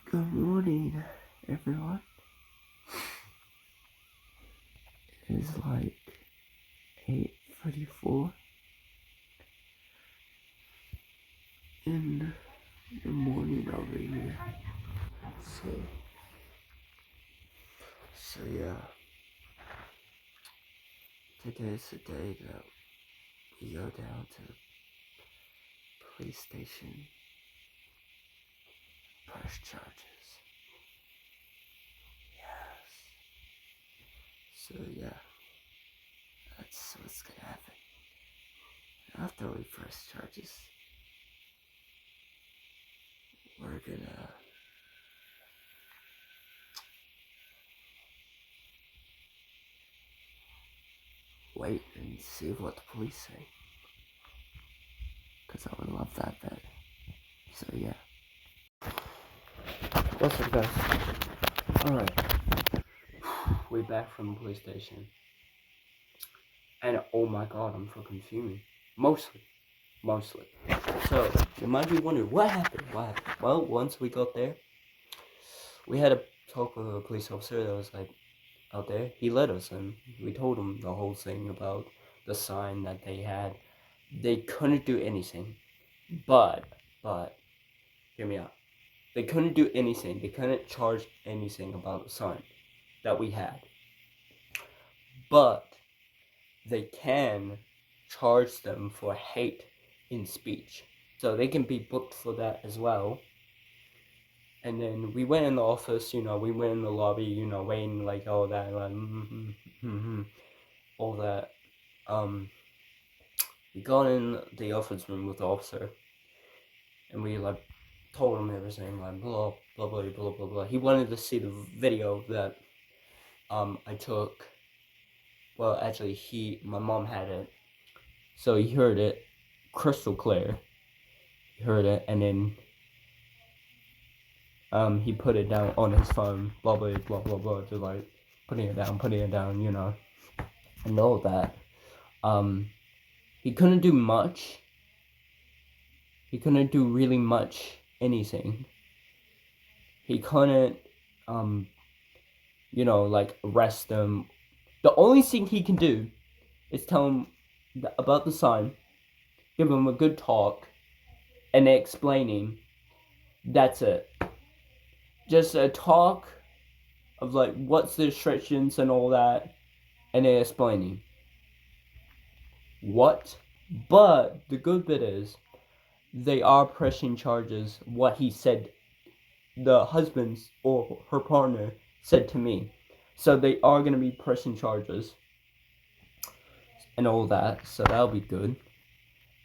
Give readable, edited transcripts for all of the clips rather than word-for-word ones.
Good morning, everyone. It is like 8:34 in the morning over here. So yeah. Today is the day that we go down to the police station, press charges. Yes. So yeah, that's what's gonna happen. After we press charges, we're gonna wait and see what the police say. Cause I would love that bet. So yeah. What's up, guys? Alright. We're back from the police station. And oh my god, I'm fucking fuming. Mostly. So, you might be wondering, what happened? Well, once we got there, we had a talk with a police officer that was like out there. He let us in. We told him the whole thing about the sign that they had. They couldn't do anything. But, hear me out. They couldn't do anything. They couldn't charge anything about the sign that we had. But they can charge them for hate in speech. So they can be booked for that as well. And then we went in the office, we went in the lobby, waiting, like, all that, like, all that. We got in the office room with the officer, and we, like, told him everything, like, blah, blah, blah, blah, blah, blah. He wanted to see the video that, I took. Well, actually, my mom had it, so he heard it crystal clear. He heard it, and then he put it down on his phone, blah blah blah blah blah, just like putting it down, and all that. He couldn't do much. He couldn't do really much anything. He couldn't, like arrest them. The only thing he can do is tell him about the sign, give him a good talk, and explaining. That's it. Just a talk of like what's the restrictions and all that, and then explaining what. But the good bit is they are pressing charges. What he said, the husband's or her partner said to me, so they are going to be pressing charges and all that, so that'll be good.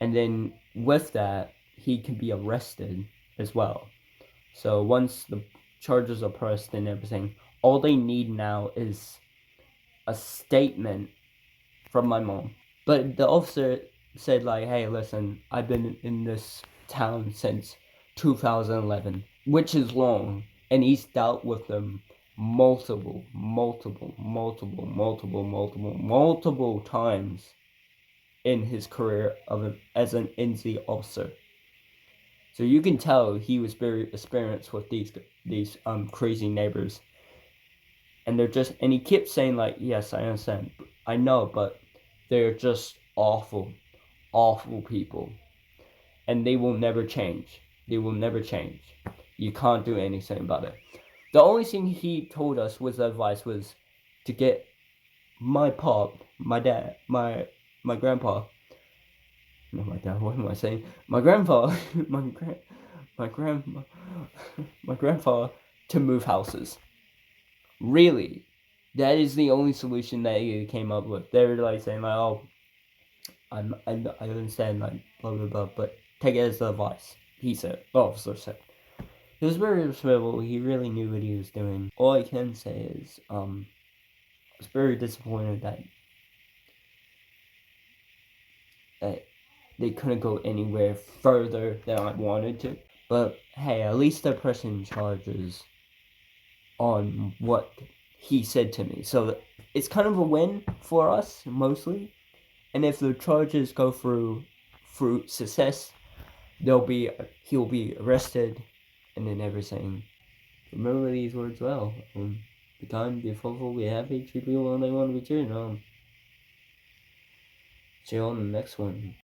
And then with that, he can be arrested as well. So once the charges are pressed and everything, all they need now is a statement from my mom. But the officer said, like, hey, listen, I've been in this town since 2011, which is long, and he's dealt with them multiple times in his career as an NZ officer. So you can tell he was very experienced with these crazy neighbors. And he kept saying, like, yes, I understand, I know, but they're just awful people, and they will never change. You can't do anything about it. The only thing he told us was advice was to get my grandpa, my grandpa, my grandpa to move houses. Really, that is the only solution that he came up with. They were like saying, like, oh, I understand, like, blah blah blah, but take it as advice. He said, officer said. He was very respectful. He really knew what he was doing. All I can say is, I was very disappointed that they couldn't go anywhere further than I wanted to. But hey, at least they're pressing charges on what he said to me. So it's kind of a win for us, mostly. And if the charges go through success, he'll be arrested, and then everything. Remember these words well. Be kind, be fruitful, be happy, treat people when they want to be treated. See you on the next one.